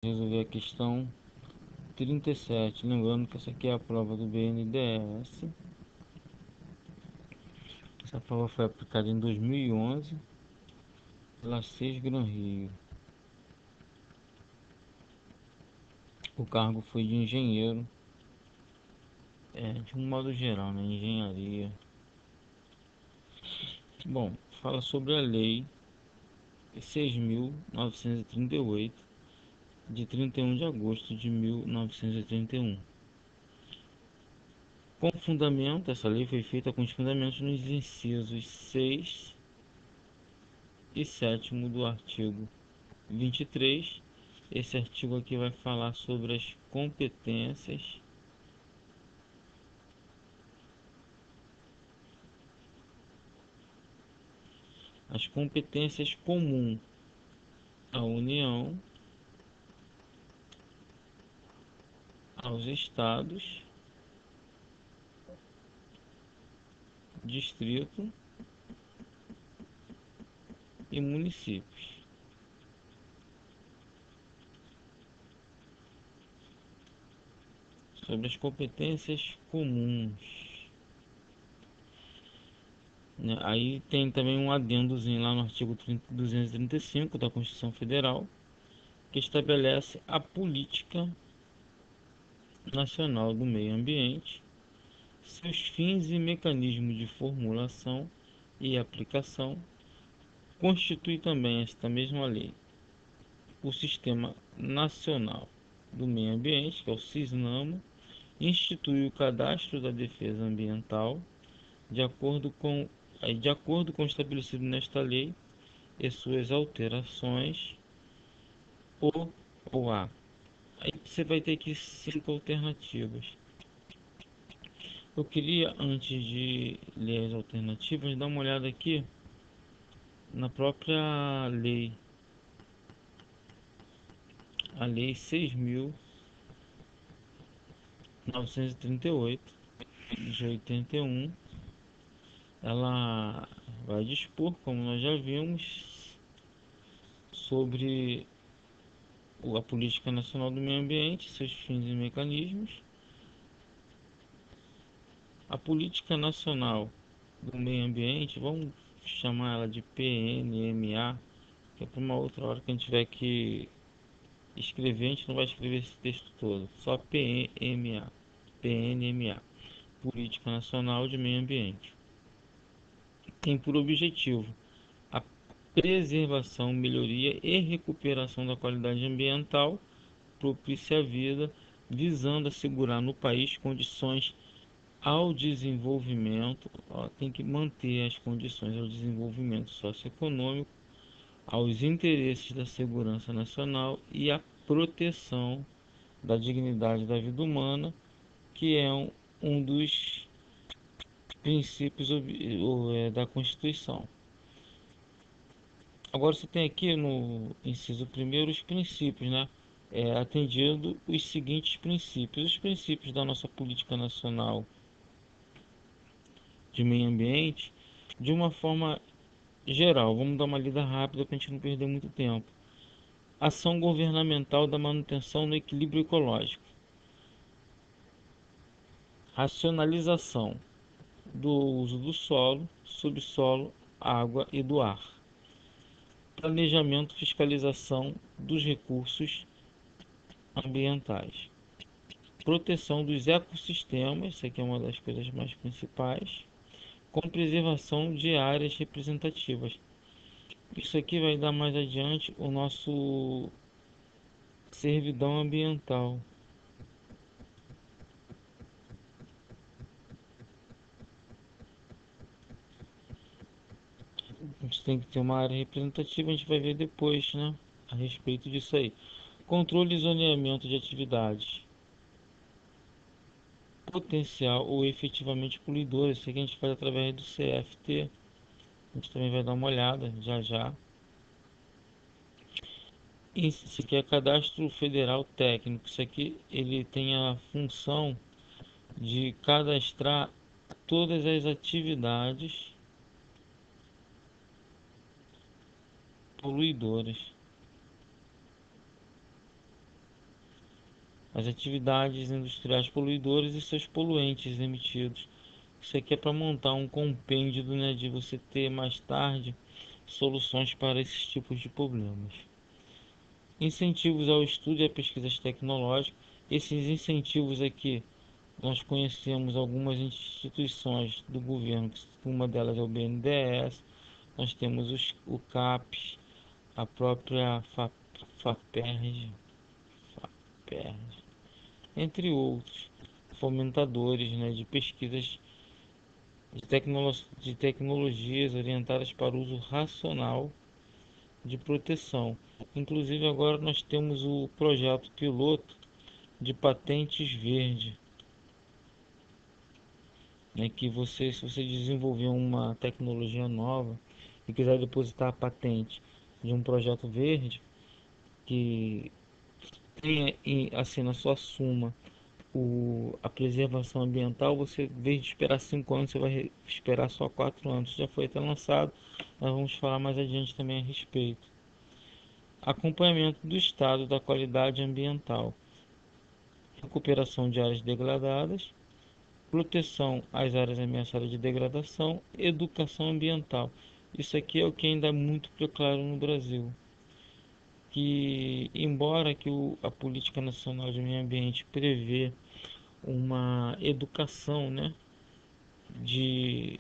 Resolver a questão 37. Lembrando que essa aqui é a prova do BNDES. Essa prova foi aplicada em 2011 pela SES Gran Rio. O cargo foi de engenheiro, de um modo geral, né? Engenharia. Bom, fala sobre a lei 6.938 de 31 de agosto de 1931. Com fundamento, essa lei foi feita com os fundamentos nos incisos 6 e 7º do artigo 23. Esse artigo aqui vai falar sobre as competências comuns à União, aos estados, distrito e municípios. Sobre as competências comuns, né? Aí tem também um adendozinho lá no artigo 235 da Constituição Federal, que estabelece a política nacional do meio ambiente, seus fins e mecanismos de formulação e aplicação. Constitui também esta mesma lei o Sistema Nacional do Meio Ambiente, que é o SISNAMA, institui o Cadastro da Defesa Ambiental, de acordo com o estabelecido nesta lei e suas alterações, o ou a. Aí você vai ter aqui 5 alternativas. Eu queria, antes de ler as alternativas, dar uma olhada aqui na própria lei, a lei 6.938 de 81. Ela vai dispor, como nós já vimos, sobre a política nacional do meio ambiente, seus fins e mecanismos. A política nacional do meio ambiente, vamos chamar ela de PNMA, que é para uma outra hora que a gente tiver que escrever, a gente não vai escrever esse texto todo, só PNMA, PNMA, Política Nacional de Meio Ambiente. Tem por objetivo a preservação, melhoria e recuperação da qualidade ambiental propícia à vida, visando assegurar no país condições ao desenvolvimento, tem que manter as condições ao desenvolvimento socioeconômico, aos interesses da segurança nacional e à proteção da dignidade da vida humana, que é um dos princípios da Constituição. Agora você tem aqui no inciso primeiro os princípios, né? Atendido os seguintes princípios. Os princípios da nossa política nacional de meio ambiente, de uma forma geral. Vamos dar uma lida rápida para a gente não perder muito tempo. Ação governamental da manutenção do equilíbrio ecológico. Racionalização do uso do solo, subsolo, água e do ar. Planejamento e fiscalização dos recursos ambientais. Proteção dos ecossistemas, isso aqui é uma das coisas mais principais, com preservação de áreas representativas. Isso aqui vai dar mais adiante o nosso servidão ambiental. A gente tem que ter uma área representativa, a gente vai ver depois, né, a respeito disso aí. Controle e zoneamento de atividades potencial ou efetivamente poluidores. Isso aqui a gente faz através do CFT. A gente também vai dar uma olhada já já. Isso aqui é cadastro federal técnico. Isso aqui ele tem a função de cadastrar todas as atividades poluidoras. as atividades industriais poluidoras e seus poluentes emitidos. Isso aqui é para montar um compêndio, né, de você ter mais tarde soluções para esses tipos de problemas. Incentivos ao estudo e a pesquisas tecnológicas. Esses incentivos aqui, nós conhecemos algumas instituições do governo, uma delas é o BNDES, nós temos o CAPES, a própria FAPERJ, FAPERJ, entre outros fomentadores, né, de pesquisas de tecnologias orientadas para o uso racional de proteção. Inclusive agora nós temos o projeto piloto de patentes verde, né, que você, se você desenvolver uma tecnologia nova e quiser depositar a patente de um projeto verde que tenha assim na sua suma a preservação ambiental, você, em vez de esperar 5 anos, você vai esperar só 4 anos. Já foi até lançado, nós vamos falar mais adiante também a respeito. Acompanhamento do estado da qualidade ambiental, recuperação de áreas degradadas, proteção às áreas ameaçadas de degradação, educação ambiental. Isso aqui é o que ainda é muito claro no Brasil, que embora a Política Nacional de Meio Ambiente prevê uma educação, né,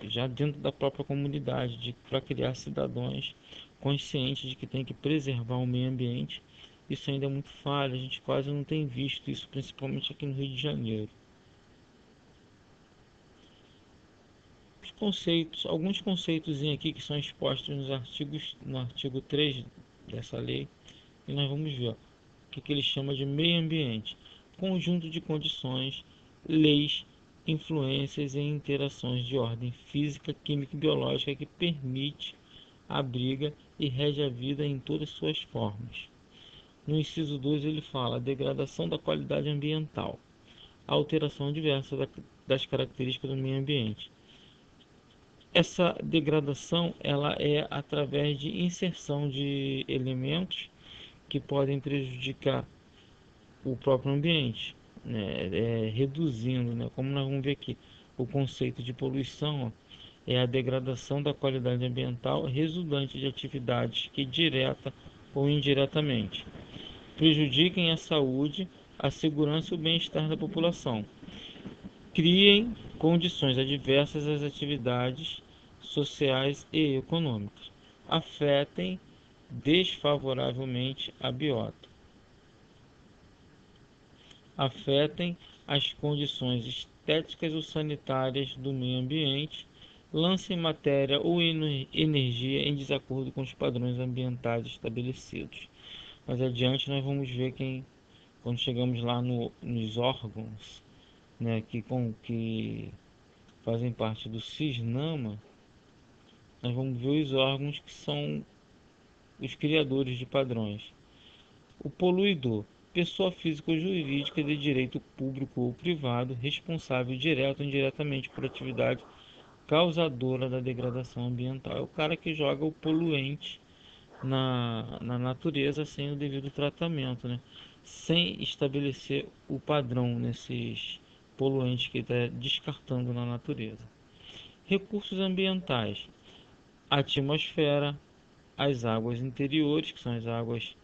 já dentro da própria comunidade, para criar cidadãos conscientes de que tem que preservar o meio ambiente, isso ainda é muito falho, a gente quase não tem visto isso, principalmente aqui no Rio de Janeiro. Os conceitos, alguns conceitos aqui que são expostos no artigo 3 dessa lei, e nós vamos ver ó, o que ele chama de meio ambiente, conjunto de condições, leis, influências e interações de ordem física, química e biológica que permite, abriga e rege a vida em todas suas formas. No inciso 2 ele fala a degradação da qualidade ambiental, a alteração diversa das características do meio ambiente. Essa degradação ela é através de inserção de elementos que podem prejudicar o próprio ambiente, né? Reduzindo, né? Como nós vamos ver aqui, o conceito de poluição ó, é a degradação da qualidade ambiental resultante de atividades que direta ou indiretamente prejudiquem a saúde, a segurança e o bem-estar da população, criem condições adversas às atividades sociais e econômicas, afetem desfavoravelmente a biota, afetem as condições estéticas ou sanitárias do meio ambiente, lancem matéria ou energia em desacordo com os padrões ambientais estabelecidos. Mais adiante nós vamos ver quando chegamos lá nos órgãos, né, que fazem parte do CISNAMA, nós vamos ver os órgãos que são os criadores de padrões. O poluidor, pessoa física ou jurídica de direito público ou privado, responsável direto ou indiretamente por atividade causadora da degradação ambiental. É o cara que joga o poluente na natureza sem o devido tratamento, né? Sem estabelecer o padrão nesses poluentes que está descartando na natureza. Recursos ambientais: a atmosfera, as águas interiores, que são as águas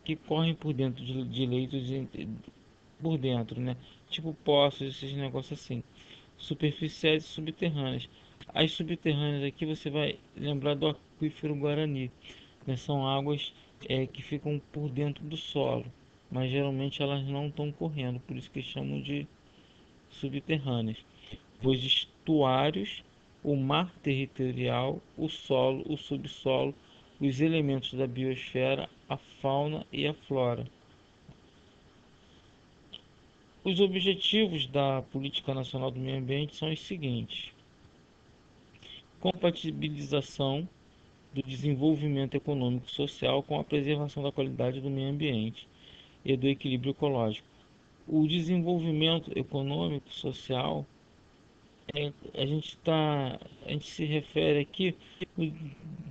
que correm por dentro de leitos por dentro, né? Tipo poços, esses negócios assim. Superficiais e subterrâneas. As subterrâneas aqui você vai lembrar do aquífero Guarani, né? São águas que ficam por dentro do solo, mas geralmente elas não estão correndo, por isso que chamam de subterrâneas. Os estuários, o mar territorial, o solo, o subsolo, os elementos da biosfera, a fauna e a flora. Os objetivos da Política Nacional do Meio Ambiente são os seguintes: compatibilização do desenvolvimento econômico e social com a preservação da qualidade do meio ambiente e do equilíbrio ecológico. O desenvolvimento econômico e social a gente se refere aqui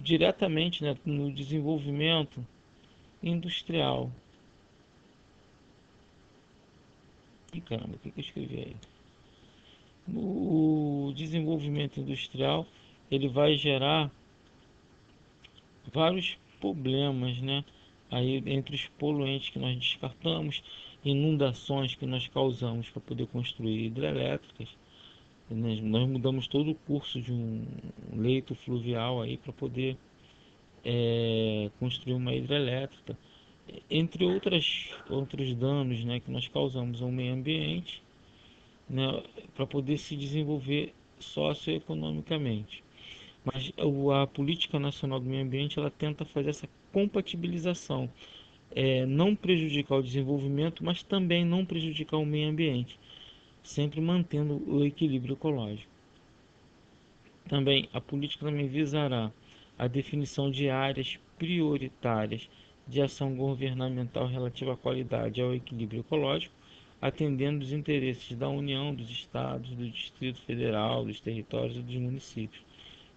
diretamente, né, no desenvolvimento industrial, Ih, caramba, o que que eu escrevi aí? O desenvolvimento industrial, ele vai gerar vários problemas, né? Aí entre os poluentes que nós descartamos, inundações que nós causamos para poder construir hidrelétricas, nós mudamos todo o curso de um leito fluvial aí para poder construir uma hidrelétrica, entre outros danos, né, que nós causamos ao meio ambiente, né, para poder se desenvolver socioeconomicamente. Mas a política nacional do meio ambiente ela tenta fazer essa compatibilização, não prejudicar o desenvolvimento, mas também não prejudicar o meio ambiente, sempre mantendo o equilíbrio ecológico. Também a política também visará a definição de áreas prioritárias de ação governamental relativa à qualidade e ao equilíbrio ecológico, atendendo os interesses da União, dos estados, do Distrito Federal, dos territórios e dos municípios.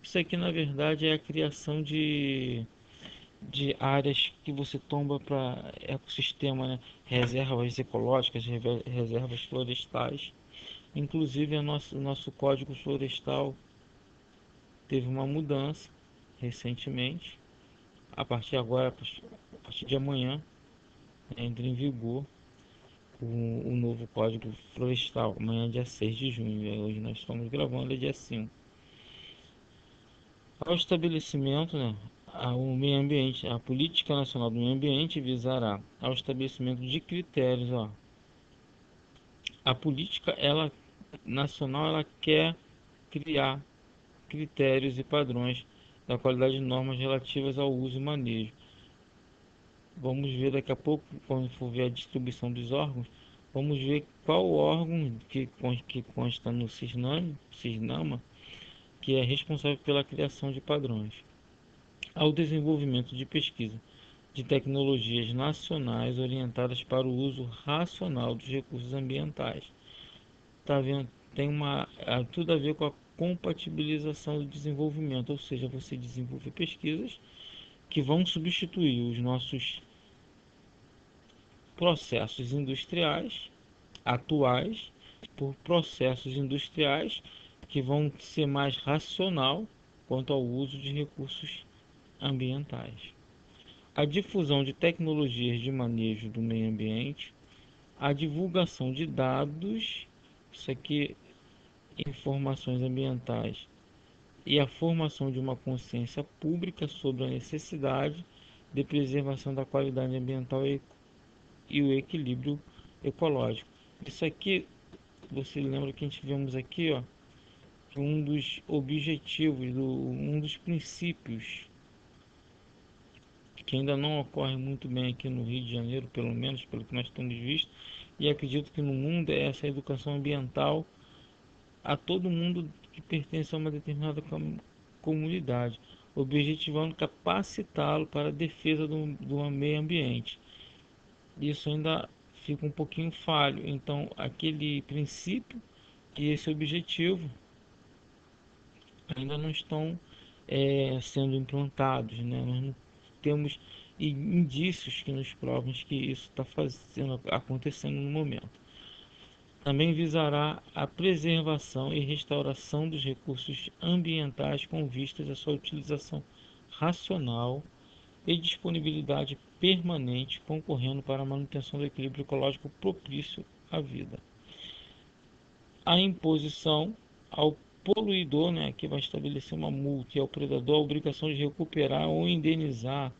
Isso aqui, na verdade, é a criação de áreas que você tomba para ecossistema, né? Reservas ecológicas, reservas florestais. Inclusive, o nosso Código Florestal teve uma mudança recentemente. A partir de amanhã, entra em vigor o novo Código Florestal. Amanhã é dia 6 de junho. Hoje nós estamos gravando, é dia 5. Ao estabelecimento, né, o meio ambiente, a Política Nacional do Meio Ambiente visará ao estabelecimento de critérios. Ó. A política nacional ela quer criar critérios e padrões da qualidade de normas relativas ao uso e manejo. Vamos ver daqui a pouco, quando for ver a distribuição dos órgãos, vamos ver qual órgão que consta no CISNAMA, que é responsável pela criação de padrões. Ao desenvolvimento de pesquisa de tecnologias nacionais orientadas para o uso racional dos recursos ambientais. Tá vendo? Tudo a ver com a compatibilização do desenvolvimento, ou seja, você desenvolver pesquisas que vão substituir os nossos processos industriais atuais por processos industriais que vão ser mais racional quanto ao uso de recursos ambientais. A difusão de tecnologias de manejo do meio ambiente, a divulgação de dados, isso aqui, informações ambientais, e a formação de uma consciência pública sobre a necessidade de preservação da qualidade ambiental e o equilíbrio ecológico. Isso aqui, você lembra que a gente vemos aqui, ó, que um dos objetivos, um dos princípios que ainda não ocorre muito bem aqui no Rio de Janeiro, pelo menos pelo que nós temos visto, e acredito que no mundo é essa educação ambiental a todo mundo que pertence a uma determinada comunidade, objetivando capacitá-lo para a defesa do meio ambiente. Isso ainda fica um pouquinho falho, então aquele princípio e esse objetivo ainda não estão sendo implantados, né? Nós não temos indícios que nos provam que isso está acontecendo no momento. Também visará a preservação e restauração dos recursos ambientais com vistas à sua utilização racional e disponibilidade permanente, concorrendo para a manutenção do equilíbrio ecológico propício à vida. A imposição ao poluidor, né, que vai estabelecer uma multa, e ao predador a obrigação de recuperar ou indenizar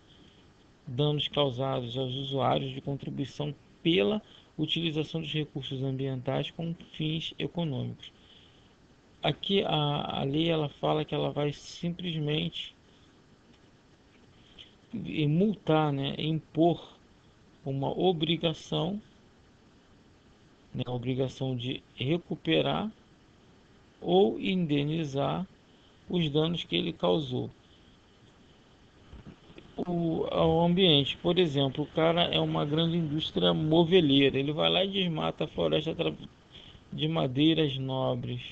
danos causados aos usuários de contribuição pela utilização dos recursos ambientais com fins econômicos. Aqui a lei ela fala que ela vai simplesmente multar, né, impor uma obrigação, né, a obrigação de recuperar ou indenizar os danos que ele causou ao ambiente. Por exemplo, o cara é uma grande indústria moveleira, ele vai lá e desmata a floresta de madeiras nobres.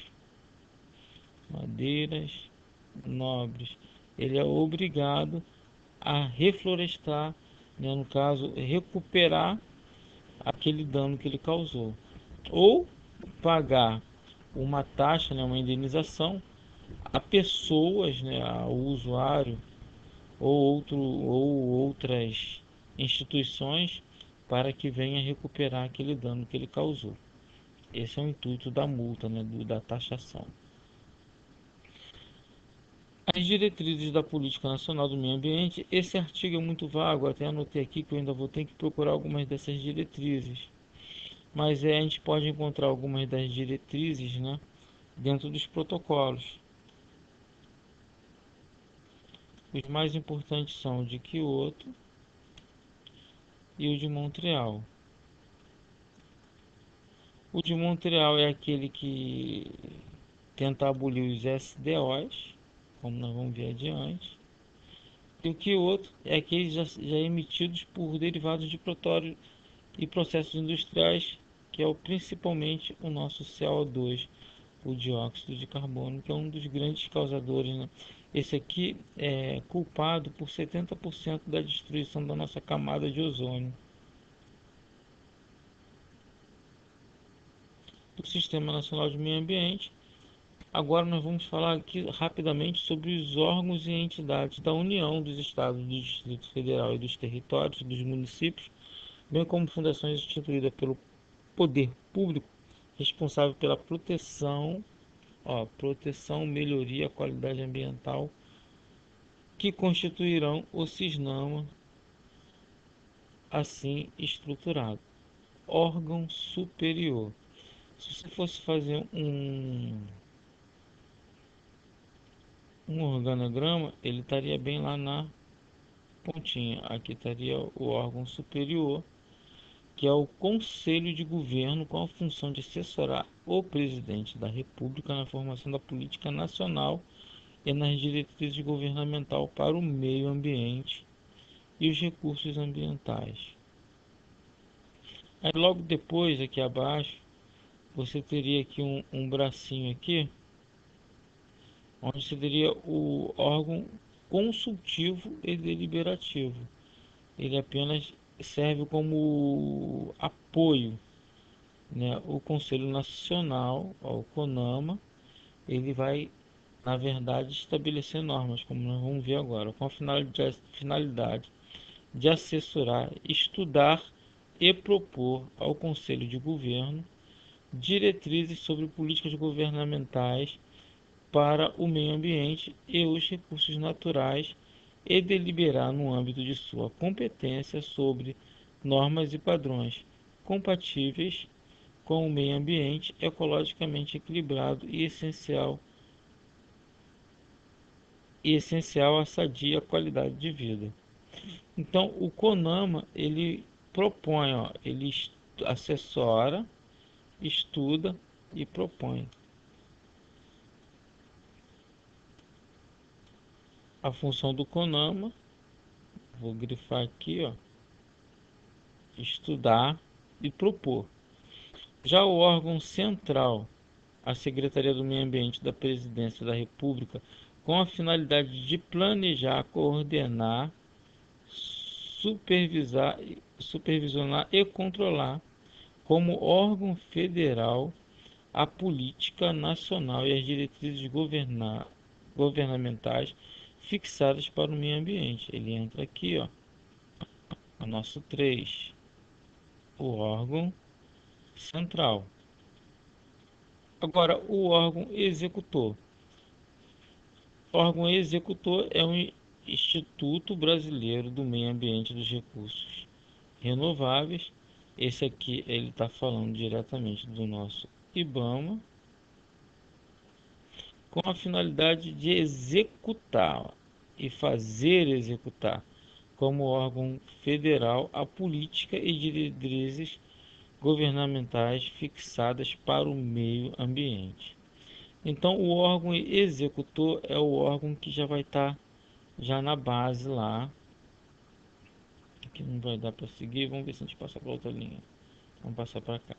Ele é obrigado a reflorestar, né, no caso, recuperar aquele dano que ele causou. ou pagar uma taxa, né, uma indenização a pessoas, né, ao usuário ou outras instituições para que venha recuperar aquele dano que ele causou. Esse é o intuito da multa, né, da taxação. As diretrizes da Política Nacional do Meio Ambiente, esse artigo é muito vago, até anotei aqui que eu ainda vou ter que procurar algumas dessas diretrizes. Mas a gente pode encontrar algumas das diretrizes, né, dentro dos protocolos. Os mais importantes são o de Kyoto e o de Montreal. O de Montreal é aquele que tenta abolir os SDOs, como nós vamos ver adiante. E o Kyoto é aqueles já emitidos por derivados de petróleo e processos industriais, que é principalmente o nosso CO2, o dióxido de carbono, que é um dos grandes causadores, né? Esse aqui é culpado por 70% da destruição da nossa camada de ozônio. Do Sistema Nacional de Meio Ambiente. Agora nós vamos falar aqui rapidamente sobre os órgãos e entidades da União, dos Estados, do Distrito Federal e dos territórios, dos municípios, bem como fundações instituídas pelo poder público responsável pela proteção, melhoria, qualidade ambiental, que constituirão o CISNAMA assim estruturado. Órgão superior. Se você fosse fazer um organograma, ele estaria bem lá na pontinha. Aqui estaria o órgão superior, que é o Conselho de Governo, com a função de assessorar o presidente da República na formação da política nacional e nas diretrizes governamental para o meio ambiente e os recursos ambientais. Aí logo depois, aqui abaixo, você teria aqui um bracinho aqui, onde você teria o órgão consultivo e deliberativo. Ele apenas serve como apoio, né? O Conselho Nacional, o CONAMA, ele vai, na verdade, estabelecer normas, como nós vamos ver agora, com a finalidade de assessorar, estudar e propor ao Conselho de Governo diretrizes sobre políticas governamentais para o meio ambiente e os recursos naturais e deliberar no âmbito de sua competência sobre normas e padrões compatíveis com o meio ambiente ecologicamente equilibrado e essencial à sadia qualidade de vida. Então, o CONAMA, ele propõe, ele assessora, estuda e propõe. A função do CONAMA, vou grifar aqui, estudar e propor. Já o órgão central, a Secretaria do Meio Ambiente da Presidência da República, com a finalidade de planejar, coordenar, supervisionar e controlar, como órgão federal, a política nacional e as diretrizes governamentais fixadas para o meio ambiente. Ele entra aqui, o nosso 3, o órgão central. Agora, o órgão executor. O órgão executor é um Instituto Brasileiro do Meio Ambiente e dos Recursos Renováveis. Esse aqui ele está falando diretamente do nosso IBAMA, com a finalidade de executar e fazer executar, como órgão federal, a política e diretrizes governamentais fixadas para o meio ambiente. Então, o órgão executor é o órgão que já vai estar já na base lá. Aqui não vai dar para seguir, vamos ver se a gente passa para outra linha. Vamos passar para cá.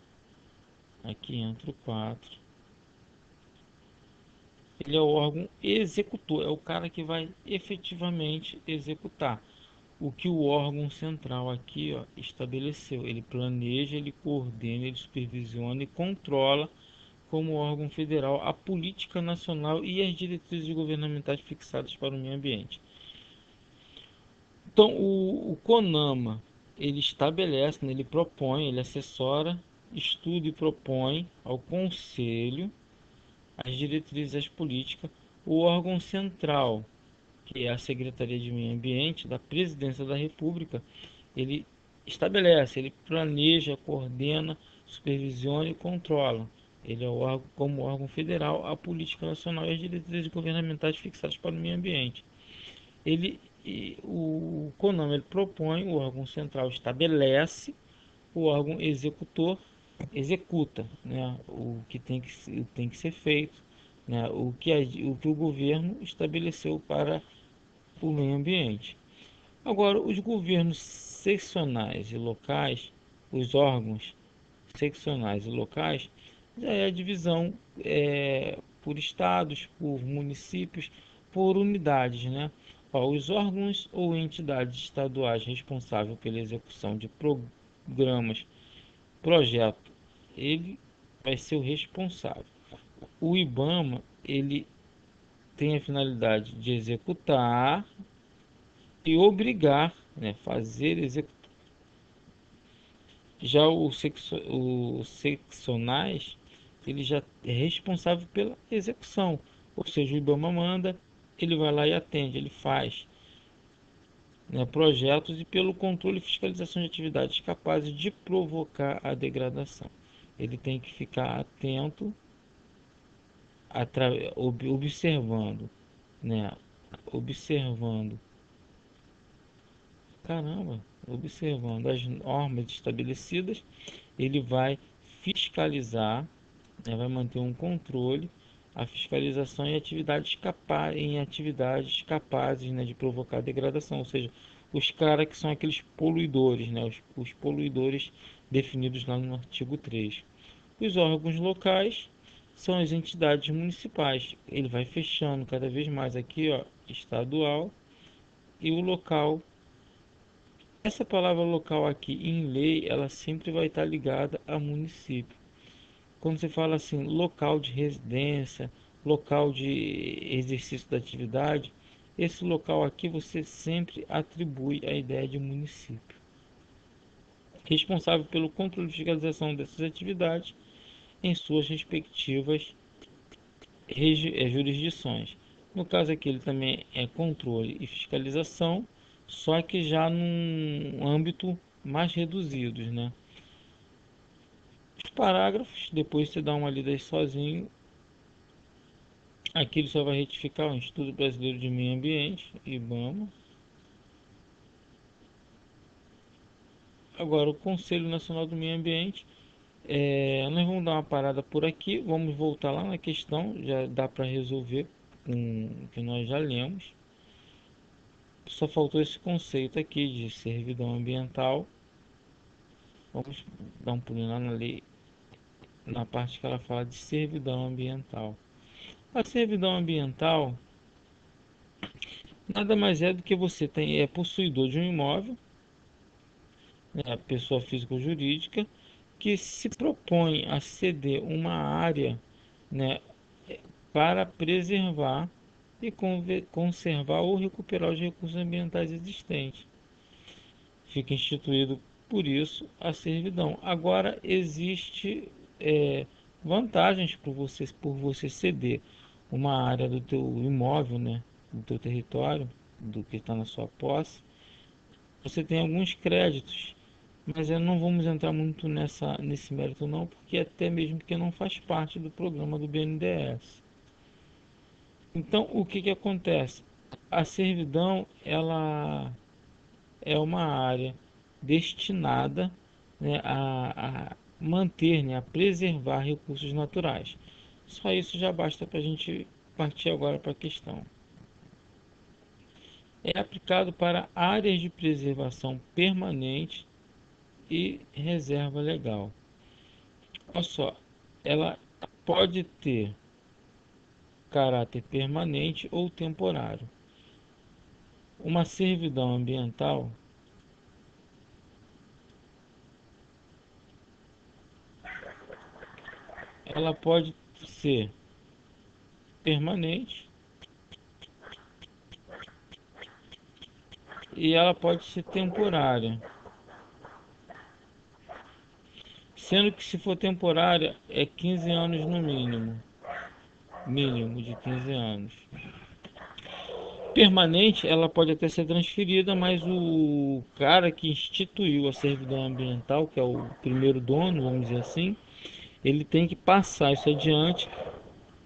Aqui entra o 4. Ele é o órgão executor, é o cara que vai efetivamente executar. o que o órgão central aqui, ó, estabeleceu. Ele planeja, ele coordena, ele supervisiona e controla como órgão federal a política nacional e as diretrizes governamentais fixadas para o meio ambiente. Então, o CONAMA, ele estabelece, né, ele propõe, ele assessora, estuda e propõe ao Conselho as diretrizes, as políticas. O órgão central, que é a Secretaria de Meio Ambiente da Presidência da República, ele estabelece, ele planeja, coordena, supervisiona e controla. Ele é o órgão, como órgão federal, a política nacional e as diretrizes governamentais fixadas para o meio ambiente. O CONAMA ele propõe, o órgão central estabelece, o órgão executor executa, né, tem que ser feito, né, o que o governo estabeleceu para o meio ambiente. Agora, os governos seccionais e locais, os órgãos seccionais e locais, já é a divisão por estados, por municípios, por unidades, né? Ó, os órgãos ou entidades estaduais responsáveis pela execução de programas, projeto, ele vai ser o responsável. O IBAMA, ele tem a finalidade de executar e obrigar, né, fazer executar. Já o seccionais, ele já é responsável pela execução, ou seja, o IBAMA manda, ele vai lá e atende, ele faz, né, projetos e pelo controle e fiscalização de atividades capazes de provocar a degradação. Ele tem que ficar atento, observando, né, observando Caramba, observando as normas estabelecidas, ele vai fiscalizar, né, vai manter um controle, a fiscalização em atividades capazes, né, de provocar degradação, ou seja, os caras que são aqueles poluidores, né, os poluidores definidos lá no artigo 3. Os órgãos locais são as entidades municipais. Ele vai fechando cada vez mais aqui, ó, estadual e o local. Essa palavra local aqui em lei, ela sempre vai estar ligada a município. Quando você fala assim, local de residência, local de exercício da atividade, esse local aqui você sempre atribui a ideia de município. Responsável pelo controle e fiscalização dessas atividades em suas respectivas jurisdições. No caso aqui, ele também é controle e fiscalização, só que já num âmbito mais reduzidos, né? Os parágrafos, depois você dá uma lida aí sozinho. Aqui ele só vai retificar o Instituto Brasileiro de Meio Ambiente, IBAMA. Agora, o Conselho Nacional do Meio Ambiente. Nós vamos dar uma parada por aqui, vamos voltar lá na questão, já dá para resolver com o que nós já lemos. Só faltou esse conceito aqui de servidão ambiental. Vamos dar um pulinho lá na lei, na parte que ela fala de servidão ambiental. A servidão ambiental nada mais é do que você é possuidor de um imóvel, né, a pessoa física ou jurídica, que se propõe a ceder uma área, né, para preservar e conservar ou recuperar os recursos ambientais existentes. Fica instituído por isso a servidão. Agora existe é, vantagens por você ceder uma área do teu imóvel, né, do teu território, do que está na sua posse. Você tem alguns créditos, mas não vamos entrar muito nesse mérito não, porque até mesmo que não faz parte do programa do BNDES. Então, o que acontece? A servidão, ela é uma área destinada, né, a manter, né, a preservar recursos naturais. Só isso já basta para a gente partir agora para a questão. É aplicado para áreas de preservação permanente e reserva legal. Olha só, ela pode ter caráter permanente ou temporário. Uma servidão ambiental, ela pode ser permanente e ela pode ser temporária. Sendo que se for temporária é 15 anos no mínimo, mínimo de 15 anos. Permanente, ela pode até ser transferida, mas o cara que instituiu a servidão ambiental, que é o primeiro dono, vamos dizer assim, ele tem que passar isso adiante,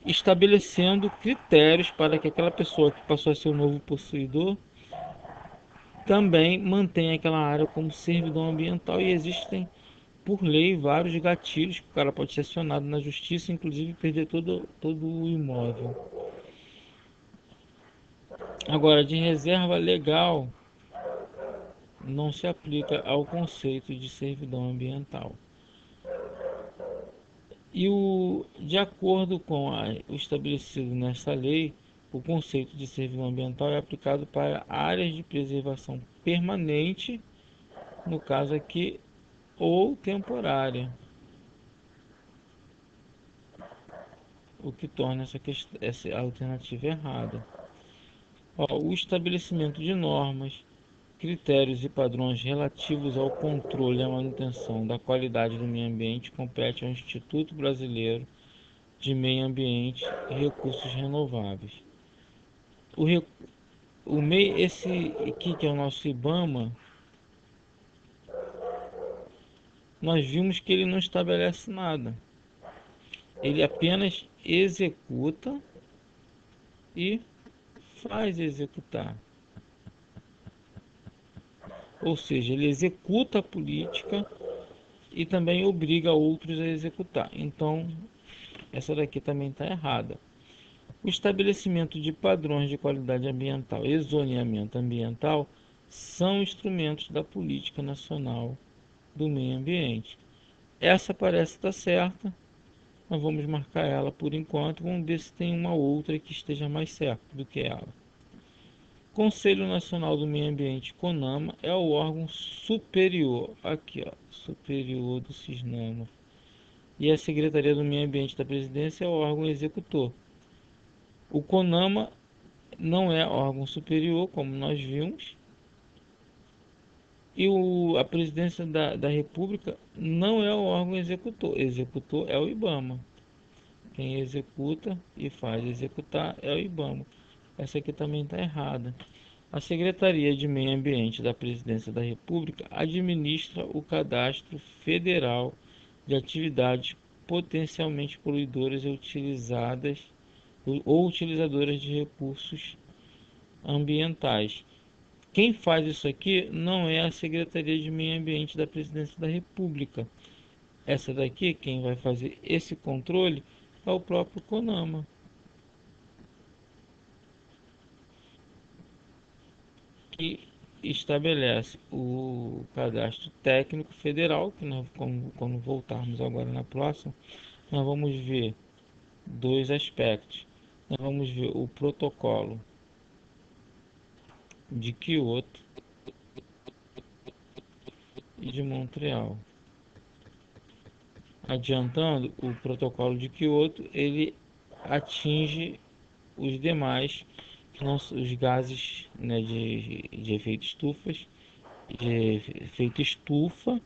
estabelecendo critérios para que aquela pessoa que passou a ser o novo possuidor também mantenha aquela área como servidão ambiental. E existem, por lei, vários gatilhos que o cara pode ser acionado na justiça, inclusive perder todo o imóvel. Agora, de reserva legal, não se aplica ao conceito de servidão ambiental. De acordo com o estabelecido nesta lei, o conceito de servidão ambiental é aplicado para áreas de preservação permanente, no caso aqui, ou temporária, o que torna essa alternativa errada. O estabelecimento de normas, critérios e padrões relativos ao controle e à manutenção da qualidade do meio ambiente compete ao Instituto Brasileiro de Meio Ambiente e Recursos Renováveis. Esse aqui que é o nosso IBAMA, nós vimos que ele não estabelece nada. Ele apenas executa e faz executar. Ou seja, ele executa a política e também obriga outros a executar. Então, essa daqui também está errada. O estabelecimento de padrões de qualidade ambiental e zoneamento ambiental são instrumentos da política nacional do meio ambiente. Essa parece estar certa, nós vamos marcar ela por enquanto, vamos ver se tem uma outra que esteja mais certa do que ela. Conselho Nacional do Meio Ambiente, CONAMA, é o órgão superior, aqui ó, superior do CISNAMA, e a Secretaria do Meio Ambiente da Presidência é o órgão executor. O CONAMA não é órgão superior, como nós vimos, e a Presidência da República não é o órgão executor. Executor é o IBAMA. Quem executa e faz executar é o IBAMA. Essa aqui também está errada. A Secretaria de Meio Ambiente da Presidência da República administra o Cadastro Federal de Atividades Potencialmente Poluidoras e utilizadoras de recursos ambientais. Quem faz isso aqui não é a Secretaria de Meio Ambiente da Presidência da República. Essa daqui, quem vai fazer esse controle é o próprio CONAMA, que estabelece o cadastro técnico federal, que nós, quando voltarmos agora na próxima, nós vamos ver dois aspectos. Nós vamos ver o protocolo de Kyoto e de Montreal. Adiantando, o protocolo de Kyoto ele atinge os demais, que não, os gases, né, de efeito estufa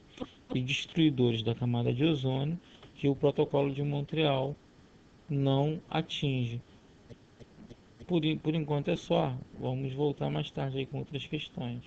e destruidores da camada de ozônio, que o protocolo de Montreal não atinge. Por enquanto é só. Vamos voltar mais tarde aí com outras questões.